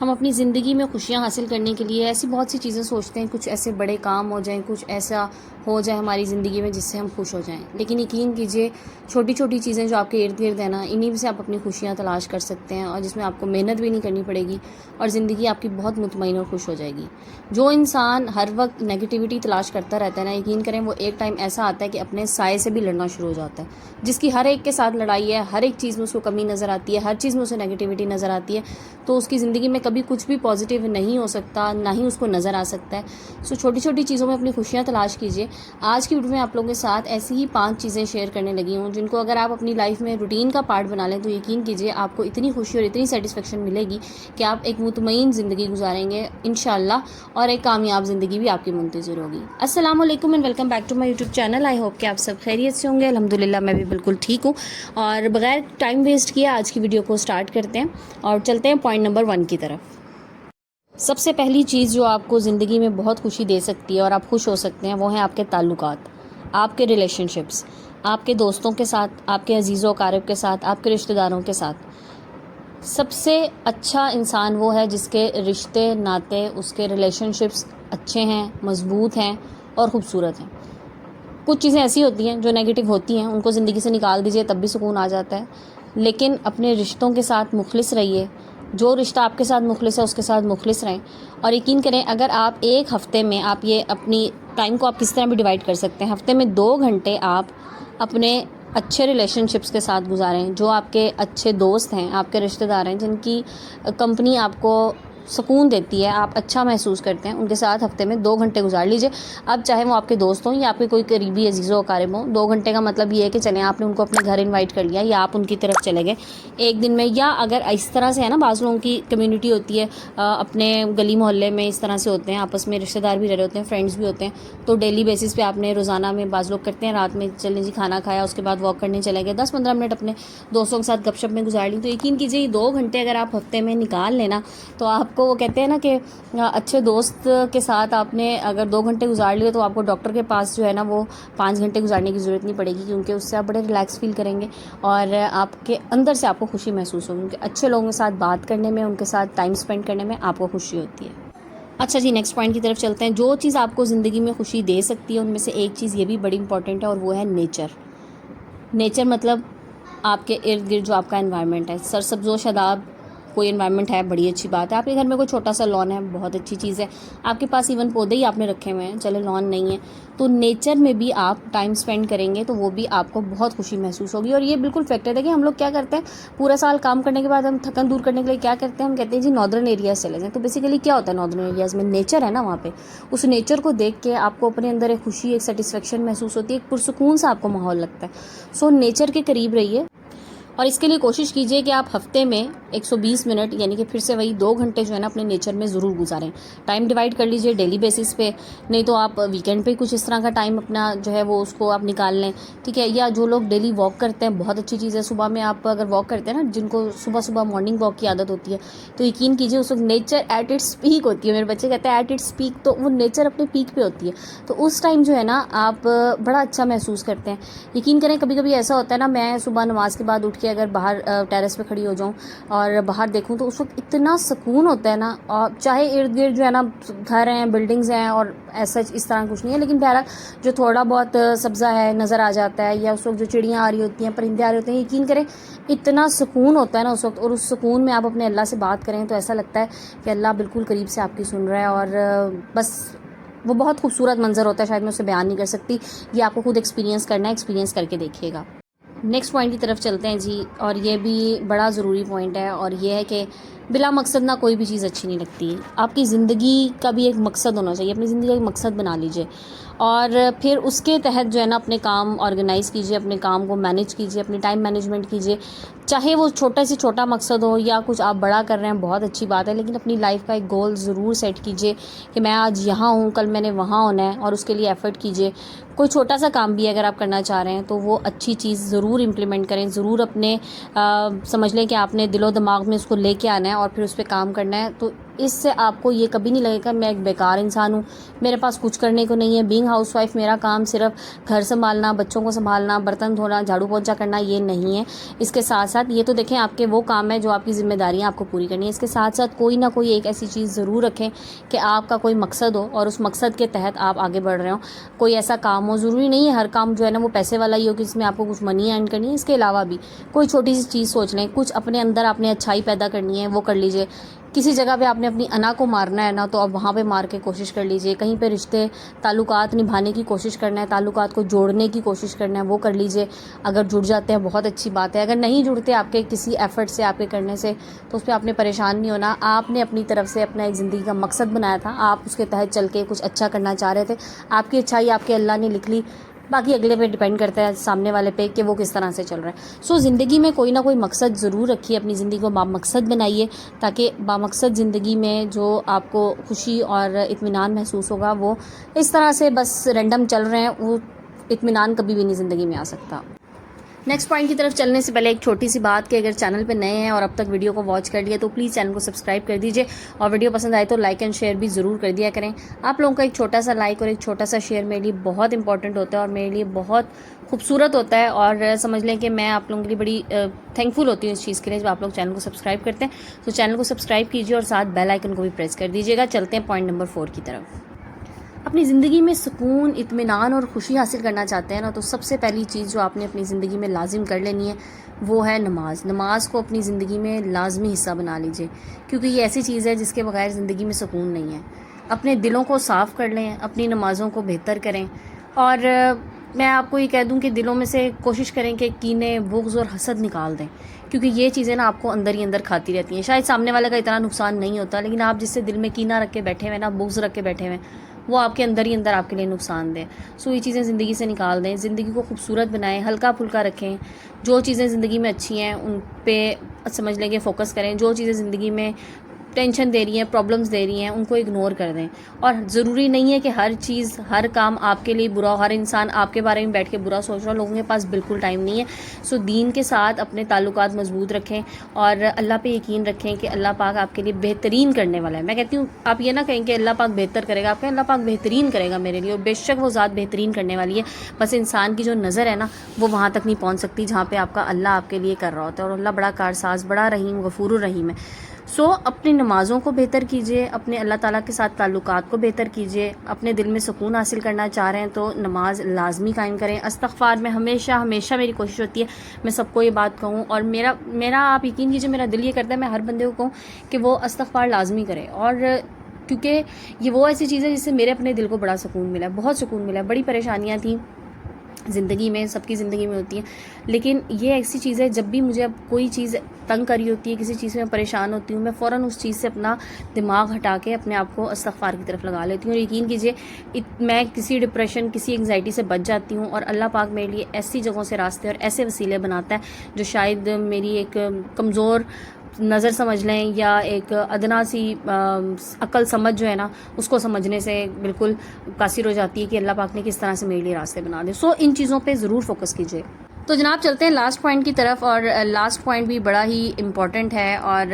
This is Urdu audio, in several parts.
ہم اپنی زندگی میں خوشیاں حاصل کرنے کے لیے ایسی بہت سی چیزیں سوچتے ہیں، کچھ ایسے بڑے کام ہو جائیں، کچھ ایسا ہو جائے ہماری زندگی میں جس سے ہم خوش ہو جائیں، لیکن یقین کیجئے چھوٹی چھوٹی چیزیں جو آپ کے ارد گرد ہیں نا، انہی سے آپ اپنی خوشیاں تلاش کر سکتے ہیں، اور جس میں آپ کو محنت بھی نہیں کرنی پڑے گی اور زندگی آپ کی بہت مطمئن اور خوش ہو جائے گی۔ جو انسان ہر وقت نیگیٹیوٹی تلاش کرتا رہتا ہے نا، یقین کریں وہ ایک ٹائم ایسا آتا ہے کہ اپنے سائے سے بھی لڑنا شروع ہو جاتا ہے۔ جس کی ہر ایک کے ساتھ لڑائی ہے، ہر ایک چیز میں اس کو کمی نظر آتی ہے، ہر چیز میں اسے نیگیٹیوٹی نظر آتی ہے، تو اس کی زندگی میں کبھی کچھ بھی پازیٹیو نہیں ہو سکتا، نہ ہی اس کو نظر آ سکتا ہے۔ چھوٹی چھوٹی چیزوں میں اپنی خوشیاں تلاش کیجئے۔ آج کی ویڈیو میں آپ لوگوں کے ساتھ ایسی ہی 5 چیزیں شیئر کرنے لگی ہوں، جن کو اگر آپ اپنی لائف میں روٹین کا پارٹ بنا لیں تو یقین کیجئے آپ کو اتنی خوشی اور اتنی سیٹسفیکشن ملے گی کہ آپ ایک مطمئن زندگی گزاریں گے انشاءاللہ، اور ایک کامیاب زندگی بھی آپ کی منتظر ہوگی۔ السلام علیکم and welcome back to my YouTube channel. I hope کہ آپ سب خیریت سے ہوں گے۔ الحمدللہ میں بھی بالکل ٹھیک ہوں، اور بغیر ٹائم ویسٹ کیے آج کی ویڈیو کو سٹارٹ کرتے ہیں اور چلتے ہیں پوائنٹ نمبر 1 کی طرف۔ سب سے پہلی چیز جو آپ کو زندگی میں بہت خوشی دے سکتی ہے اور آپ خوش ہو سکتے ہیں، وہ ہیں آپ کے تعلقات، آپ کے ریلیشن شپس، آپ کے دوستوں کے ساتھ، آپ کے عزیز و اقارب کے ساتھ، آپ کے رشتہ داروں کے ساتھ۔ سب سے اچھا انسان وہ ہے جس کے رشتے ناتے، اس کے ریلیشن شپس اچھے ہیں، مضبوط ہیں اور خوبصورت ہیں۔ کچھ چیزیں ایسی ہوتی ہیں جو نیگیٹو ہوتی ہیں، ان کو زندگی سے نکال دیجئے تب بھی سکون آ جاتا ہے، لیکن اپنے رشتوں کے ساتھ مخلص رہیے۔ جو رشتہ آپ کے ساتھ مخلص ہے اس کے ساتھ مخلص رہیں، اور یقین کریں اگر آپ ایک ہفتے میں آپ یہ اپنی ٹائم کو آپ کس طرح بھی ڈیوائڈ کر سکتے ہیں، ہفتے میں 2 گھنٹے آپ اپنے اچھے ریلیشن شپس کے ساتھ گزاریں، جو آپ کے اچھے دوست ہیں، آپ کے رشتہ دار ہیں، جن کی کمپنی آپ کو سکون دیتی ہے، آپ اچھا محسوس کرتے ہیں، ان کے ساتھ ہفتے میں 2 گھنٹے گزار لیجئے۔ اب چاہے وہ آپ کے دوست ہوں یا آپ کے کوئی قریبی عزیز و اقارب ہوں، 2 گھنٹے کا مطلب یہ ہے کہ چلیں آپ نے ان کو اپنے گھر انوائٹ کر لیا یا آپ ان کی طرف چلے گئے ایک دن میں، یا اگر اس طرح سے ہے نا، بعض لوگوں کی کمیونٹی ہوتی ہے اپنے گلی محلے میں، اس طرح سے ہوتے ہیں، آپس میں رشتہ دار بھی رہ رہے ہوتے ہیں، فرینڈس بھی ہوتے ہیں، تو ڈیلی بیسس پہ آپ نے روزانہ میں بعض لوگ کرتے ہیں، رات میں چلیں جی کھانا کھایا اس کے بعد واک کرنے چلے گئے، 10-15 منٹ اپنے دوستوں کے ساتھ گپ شپ میں گزار لی، تو یقین کیجیے یہ 2 گھنٹے اگر آپ ہفتے میں نکال لینا تو آپ کو، وہ کہتے ہیں نا کہ اچھے دوست کے ساتھ آپ نے اگر 2 گھنٹے گزار لیے تو آپ کو ڈاکٹر کے پاس جو ہے نا وہ 5 گھنٹے گزارنے کی ضرورت نہیں پڑے گی، کیونکہ اس سے آپ بڑے ریلیکس فیل کریں گے اور آپ کے اندر سے آپ کو خوشی محسوس ہوگی، کیونکہ اچھے لوگوں کے ساتھ بات کرنے میں، ان کے ساتھ ٹائم اسپینڈ کرنے میں آپ کو خوشی ہوتی ہے۔ اچھا جی، نیکسٹ پوائنٹ کی طرف چلتے ہیں۔ جو چیز آپ کو زندگی میں خوشی دے سکتی ہے ان میں سے ایک چیز یہ بھی بڑی امپورٹنٹ ہے، اور وہ ہے نیچر۔ نیچر مطلب آپ کے ارد گرد جو آپ کا انوائرمنٹ ہے، سرسبز و شاداب کوئی انوائرمنٹ ہے، بڑی اچھی بات ہے۔ آپ کے گھر میں کوئی چھوٹا سا لان ہے، بہت اچھی چیز ہے۔ آپ کے پاس ایون پودے ہی آپ نے رکھے ہوئے ہیں، چلے لان نہیں ہے، تو نیچر میں بھی آپ ٹائم سپینڈ کریں گے تو وہ بھی آپ کو بہت خوشی محسوس ہوگی۔ اور یہ بالکل فیکٹر ہے کہ ہم لوگ کیا کرتے ہیں، پورا سال کام کرنے کے بعد ہم تھکن دور کرنے کے لیے کیا کرتے ہیں، ہم کہتے ہیں جی ناردرن ایریاز چلے جائیں۔ تو بیسیکلی کیا ہوتا ہے ناردرن ایریاز میں، نیچر ہے نا، وہاں پہ اس نیچر کو دیکھ کے آپ کو اپنے اندر ایک خوشی، ایک سیٹسفیکشن محسوس ہوتی ہے، ایک پرسکون سا آپ کو ماحول لگتا ہے۔ سو نیچر کے قریب رہیے، اور اس کے لیے کوشش کیجئے کہ آپ ہفتے میں 120 منٹ، یعنی کہ پھر سے وہی 2 گھنٹے جو ہے نا اپنے نیچر میں ضرور گزاریں۔ ٹائم ڈیوائڈ کر لیجئے ڈیلی بیسس پہ، نہیں تو آپ ویکینڈ پہ کچھ اس طرح کا ٹائم اپنا جو ہے وہ اس کو آپ نکال لیں، ٹھیک ہے۔ یا جو لوگ ڈیلی واک کرتے ہیں، بہت اچھی چیز ہے، صبح میں آپ اگر واک کرتے ہیں نا، جن کو صبح مارننگ واک کی عادت ہوتی ہے، تو یقین کیجئے اس وقت نیچر ایٹ اٹس پیک ہوتی ہے۔ میرے بچے کہتے ہیں ایٹ اٹس پیک، تو وہ نیچر اپنے پیک پہ ہوتی ہے، تو اس ٹائم جو ہے نا آپ بڑا اچھا محسوس کرتے ہیں۔ یقین کریں کبھی کبھی ایسا ہوتا ہے نا، میں صبح نماز کے بعد اٹھ کے اگر باہر ٹیرس پہ کھڑی ہو جاؤں اور باہر دیکھوں تو اس وقت اتنا سکون ہوتا ہے نا، اور چاہے ارد گرد جو ہے نا گھر ہیں، بلڈنگز ہیں، اور ایسا اس طرح کچھ نہیں ہے، لیکن بہرحال جو تھوڑا بہت سبزہ ہے نظر آ جاتا ہے، یا اس وقت جو چڑیاں آ رہی ہوتی ہیں، پرندے آ رہے ہوتے ہیں، یقین کریں اتنا سکون ہوتا ہے نا اس وقت، اور اس سکون میں آپ اپنے اللہ سے بات کریں تو ایسا لگتا ہے کہ اللہ بالکل قریب سے آپ کی سن رہا ہے، اور بس وہ بہت خوبصورت منظر ہوتا ہے، شاید میں اسے بیان نہیں کر سکتی، یہ آپ کو خود ایکسپیرینس کرنا ہے، ایکسپیرینس کر کے دیکھیے گا۔ نیکسٹ پوائنٹ کی طرف چلتے ہیں جی، اور یہ بھی بڑا ضروری پوائنٹ ہے، اور یہ ہے کہ بلا مقصد نہ کوئی بھی چیز اچھی نہیں لگتی۔ آپ کی زندگی کا بھی ایک مقصد ہونا چاہیے، اپنی زندگی کا ایک مقصد بنا لیجئے، اور پھر اس کے تحت جو ہے نا اپنے کام آرگنائز کیجئے، اپنے کام کو مینیج کیجئے، اپنی ٹائم مینجمنٹ کیجئے، چاہے وہ چھوٹا سے چھوٹا مقصد ہو یا کچھ آپ بڑا کر رہے ہیں، بہت اچھی بات ہے، لیکن اپنی لائف کا ایک گول ضرور سیٹ کیجئے کہ میں آج یہاں ہوں، کل میں نے وہاں ہونا ہے، اور اس کے لیے ایفرٹ کیجئے۔ کوئی چھوٹا سا کام بھی اگر آپ کرنا چاہ رہے ہیں تو وہ اچھی چیز ضرور امپلیمنٹ کریں، ضرور اپنے سمجھ لیں کہ آپ نے دل و دماغ میں اس کو لے کے آنا ہے اور پھر اس پہ کام کرنا ہے، تو اس سے آپ کو یہ کبھی نہیں لگے گا میں ایک بیکار انسان ہوں, میرے پاس کچھ کرنے کو نہیں ہے. بینگ ہاؤس وائف میرا کام صرف گھر سنبھالنا, بچوں کو سنبھالنا, برتن دھونا, جھاڑو پونچھا کرنا یہ نہیں ہے. اس کے ساتھ ساتھ یہ تو دیکھیں آپ کے وہ کام ہے جو آپ کی ذمہ داریاں آپ کو پوری کرنی ہے. اس کے ساتھ ساتھ کوئی نہ کوئی ایک ایسی چیز ضرور رکھیں کہ آپ کا کوئی مقصد ہو اور اس مقصد کے تحت آپ آگے بڑھ رہے ہوں. کوئی ایسا کام ہو, ضروری نہیں ہے ہر کام جو ہے نا وہ پیسے والا ہی ہو کہ اس میں آپ کو کچھ منی ارن کرنی ہے. اس کے علاوہ بھی کوئی چھوٹی سی چیز سوچ لیں, کچھ اپنے اندر آپ نے اچھائی پیدا کرنی ہے وہ کر لیجئے. کسی جگہ پہ آپ نے اپنی انا کو مارنا ہے نا تو اب وہاں پہ مار کے کوشش کر لیجئے. کہیں پہ رشتے تعلقات نبھانے کی کوشش کرنا ہے, تعلقات کو جوڑنے کی کوشش کرنا ہے وہ کر لیجئے. اگر جڑ جاتے ہیں بہت اچھی بات ہے, اگر نہیں جڑتے آپ کے کسی ایفرٹ سے آپ کے کرنے سے تو اس پہ آپ نے پریشان نہیں ہونا. آپ نے اپنی طرف سے اپنا ایک زندگی کا مقصد بنایا تھا, آپ اس کے تحت چل کے کچھ اچھا کرنا چاہ رہے تھے. آپ کی اچھائی آپ کے اللہ نے لکھ لی, باقی اگلے پہ ڈیپینڈ کرتا ہے سامنے والے پہ کہ وہ کس طرح سے چل رہا ہے. سو زندگی میں کوئی نہ کوئی مقصد ضرور رکھیے, اپنی زندگی کو بامقصد بنائیے تاکہ بامقصد زندگی میں جو آپ کو خوشی اور اطمینان محسوس ہوگا وہ اس طرح سے بس رینڈم چل رہے ہیں وہ اطمینان کبھی بھی نہیں زندگی میں آ سکتا. نیکسٹ پوائنٹ کی طرف چلنے سے پہلے ایک چھوٹی سی بات کہ اگر چینل پہ نئے ہیں اور اب تک ویڈیو کو واچ کر لیا تو پلیز چینل کو سبسکرائب کر دیجئے, اور ویڈیو پسند آئے تو لائک اینڈ شیئر بھی ضرور کر دیا کریں. آپ لوگوں کا ایک چھوٹا سا لائک اور ایک چھوٹا سا شیئر میرے لیے بہت امپورٹنٹ ہوتا ہے اور میرے لیے بہت خوبصورت ہوتا ہے, اور سمجھ لیں کہ میں آپ لوگوں کے لیے بڑی تھینک فل ہوتی ہوں اس چیز کے لیے جب آپ لوگ چینل کو سبسکرائب کرتے ہیں. تو چینل کو سبسکرائب کیجیے اور ساتھ بیل آئکن کو بھی پریس کر دیجیے گا. چلتے ہیں پوائنٹ نمبر 4 کی طرف. اپنی زندگی میں سکون, اطمینان اور خوشی حاصل کرنا چاہتے ہیں نا تو سب سے پہلی چیز جو آپ نے اپنی زندگی میں لازم کر لینی ہے وہ ہے نماز. نماز کو اپنی زندگی میں لازمی حصہ بنا لیجئے, کیونکہ یہ ایسی چیز ہے جس کے بغیر زندگی میں سکون نہیں ہے. اپنے دلوں کو صاف کر لیں, اپنی نمازوں کو بہتر کریں, اور میں آپ کو یہ کہہ دوں کہ دلوں میں سے کوشش کریں کہ کینے, بغض اور حسد نکال دیں, کیونکہ یہ چیزیں نا آپ کو اندر ہی اندر کھاتی رہتی ہیں. شاید سامنے والے کا اتنا نقصان نہیں ہوتا, لیکن آپ جس سے دل میں کینہ رکھ کے بیٹھے ہوئے نا, بغض رکھ کے بیٹھے ہوئے وہ آپ کے اندر ہی اندر آپ کے لیے نقصان دیں. سو یہ چیزیں زندگی سے نکال دیں, زندگی کو خوبصورت بنائیں, ہلکا پھلکا رکھیں. جو چیزیں زندگی میں اچھی ہیں ان پہ سمجھ لیں کہ فوکس کریں. جو چیزیں زندگی میں ٹینشن دے رہی ہیں, پرابلمس دے رہی ہیں, ان کو اگنور کر دیں. اور ضروری نہیں ہے کہ ہر چیز, ہر کام آپ کے لیے برا ہو, ہر انسان آپ کے بارے میں بیٹھ کے برا سوچ رہا ہو. لوگوں کے پاس بالکل ٹائم نہیں ہے. سو دین کے ساتھ اپنے تعلقات مضبوط رکھیں اور اللہ پہ یقین رکھیں کہ اللہ پاک آپ کے لیے بہترین کرنے والا ہے. میں کہتی ہوں آپ یہ نہ کہیں کہ اللہ پاک بہتر کرے گا, آپ کہیں اللہ پاک بہترین کرے گا میرے لیے, اور بے شک وہ ذات بہترین کرنے والی ہے. بس انسان کی جو نظر ہے نا وہ وہاں تک نہیں پہنچ سکتی جہاں پہ آپ کا اللہ آپ کے لیے کر رہا ہوتا ہے, اور اللہ بڑا کارساز, بڑا رحیم, غفور الرحیم ہے. سو اپنی نمازوں کو بہتر کیجئے, اپنے اللہ تعالیٰ کے ساتھ تعلقات کو بہتر کیجئے. اپنے دل میں سکون حاصل کرنا چاہ رہے ہیں تو نماز لازمی قائم کریں. استغفار میں ہمیشہ میری کوشش ہوتی ہے میں سب کو یہ بات کہوں, اور میرا آپ یقین کیجئے میرا دل یہ کرتا ہے میں ہر بندے کو کہوں کہ وہ استغفار لازمی کرے. اور کیونکہ یہ وہ ایسی چیز ہے جس سے میرے اپنے دل کو بڑا سکون ملا ہے, بہت سکون ملا ہے. بڑی پریشانیاں تھیں زندگی میں, سب کی زندگی میں ہوتی ہیں, لیکن یہ ایسی چیز ہے جب بھی مجھے اب کوئی چیز تنگ کری ہوتی ہے, کسی چیز میں پریشان ہوتی ہوں, میں فوراً اس چیز سے اپنا دماغ ہٹا کے اپنے آپ کو استغفار کی طرف لگا لیتی ہوں. اور یقین کیجئے میں کسی ڈپریشن, کسی انگزائٹی سے بچ جاتی ہوں, اور اللہ پاک میرے لیے ایسی جگہوں سے راستے اور ایسے وسیلے بناتا ہے جو شاید میری ایک کمزور نظر سمجھ لیں یا ایک ادنا سی عقل سمجھ جو ہے نا اس کو سمجھنے سے بالکل قاصر ہو جاتی ہے کہ اللہ پاک نے کس طرح سے میرے لیے راستے بنا دے. سو ان چیزوں پہ ضرور فوکس کیجیے. تو جناب چلتے ہیں لاسٹ پوائنٹ کی طرف, اور لاسٹ پوائنٹ بھی بڑا ہی امپورٹنٹ ہے, اور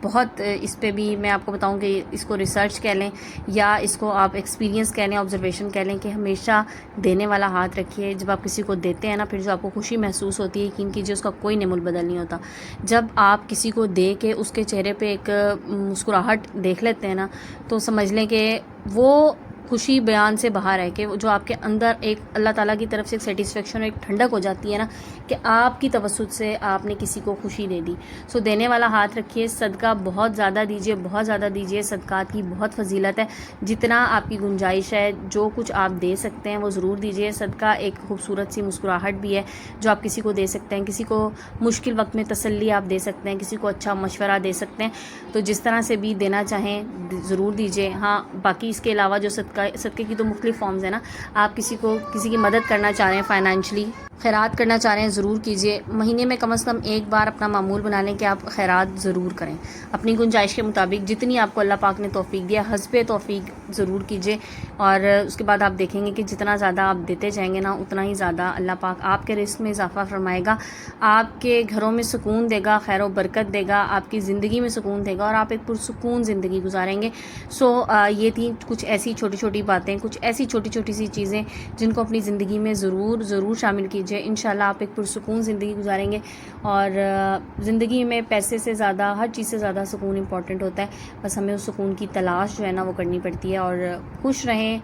بہت اس پہ بھی میں آپ کو بتاؤں کہ اس کو ریسرچ کہہ لیں یا اس کو آپ ایکسپیرینس کہہ لیں, آبزرویشن کہہ لیں, کہ ہمیشہ دینے والا ہاتھ رکھیے. جب آپ کسی کو دیتے ہیں نا پھر جو آپ کو خوشی محسوس ہوتی ہے, یقین کیجیے اس کا کوئی نعم البدل نہیں ہوتا. جب آپ کسی کو دے کے اس کے چہرے پہ ایک مسکراہٹ دیکھ لیتے ہیں نا تو سمجھ لیں کہ وہ خوشی بیان سے باہر ہے, کہ جو آپ کے اندر ایک اللہ تعالیٰ کی طرف سے ایک سیٹسفیکشن اور ایک ٹھنڈک ہو جاتی ہے نا کہ آپ کی توسط سے آپ نے کسی کو خوشی دے دی. سو دینے والا ہاتھ رکھیے, صدقہ بہت زیادہ دیجیے, بہت زیادہ دیجیے. صدقات کی بہت فضیلت ہے, جتنا آپ کی گنجائش ہے جو کچھ آپ دے سکتے ہیں وہ ضرور دیجیے. صدقہ ایک خوبصورت سی مسکراہٹ بھی ہے جو آپ کسی کو دے سکتے ہیں, کسی کو مشکل وقت میں تسلی آپ دے سکتے ہیں, کسی کو اچھا مشورہ دے سکتے ہیں. تو جس طرح سے بھی دینا چاہیں ضرور دیجیے. ہاں باقی اس کے علاوہ جو صدقے کی تو مختلف فارمز ہیں نا, آپ کسی کی مدد کرنا چاہ رہے ہیں فائنینشلی خیرات کرنا چاہ رہے ہیں ضرور کیجیے. مہینے میں کم از کم ایک بار اپنا معمول بنا لیں کہ آپ خیرات ضرور کریں. اپنی گنجائش کے مطابق جتنی آپ کو اللہ پاک نے توفیق دیا حسب توفیق ضرور کیجیے. اور اس کے بعد آپ دیکھیں گے کہ جتنا زیادہ آپ دیتے جائیں گے نا اتنا ہی زیادہ اللہ پاک آپ کے رزق میں اضافہ فرمائے گا, آپ کے گھروں میں سکون دے گا, خیر و برکت دے گا, آپ کی زندگی میں سکون دے گا اور آپ ایک پرسکون زندگی گزاریں گے. یہ تھیں کچھ ایسی چھوٹی چھوٹی باتیں, کچھ ایسی چھوٹی چھوٹی سی چیزیں جن کو اپنی زندگی میں ضرور شامل کیجیے. انشاءاللہ آپ ایک پرسکون زندگی گزاریں گے. اور زندگی میں پیسے سے زیادہ, ہر چیز سے زیادہ سکون امپورٹنٹ ہوتا ہے. بس ہمیں اس سکون کی تلاش جو ہے نا وہ کرنی پڑتی ہے. اور خوش رہیں,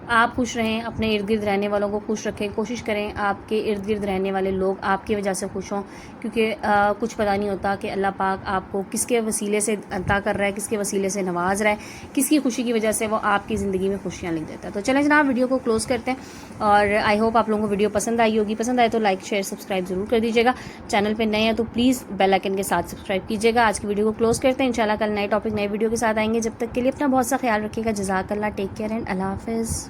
آپ خوش رہیں, اپنے ارد گرد رہنے والوں کو خوش رکھیں. کوشش کریں آپ کے ارد گرد رہنے والے لوگ آپ کی وجہ سے خوش ہوں, کیونکہ کچھ پتہ نہیں ہوتا کہ اللہ پاک آپ کو کس کے وسیلے سے عطا کر رہا ہے, کس کے وسیلے سے نواز رہا ہے, کس کی خوشی کی وجہ سے وہ آپ کی زندگی میں خوشیاں لکھ دیتا ہے. تو چلیں جناب ویڈیو کو کلوز کرتے ہیں, اور آئی ہوپ آپ لوگوں کو ویڈیو پسند آئی ہوگی. پسند آئے تو لائک شیئر سبسکرائب ضرور کر دیجیے گا. چینل پہ نئے ہیں تو پلیز بیل آئکن کے ساتھ سبسکرائب کیجیے گا. آج کی ویڈیو کو کلوز کرتے ہیں. انشاءاللہ کل نئے ٹاپک نئے ویڈیو کے ساتھ آئیں گے. جب تک کے لیے اپنا بہت سا خیال رکھیے گا. جزاک اللہ, ٹیک کیئر اینڈ اللہ حافظ.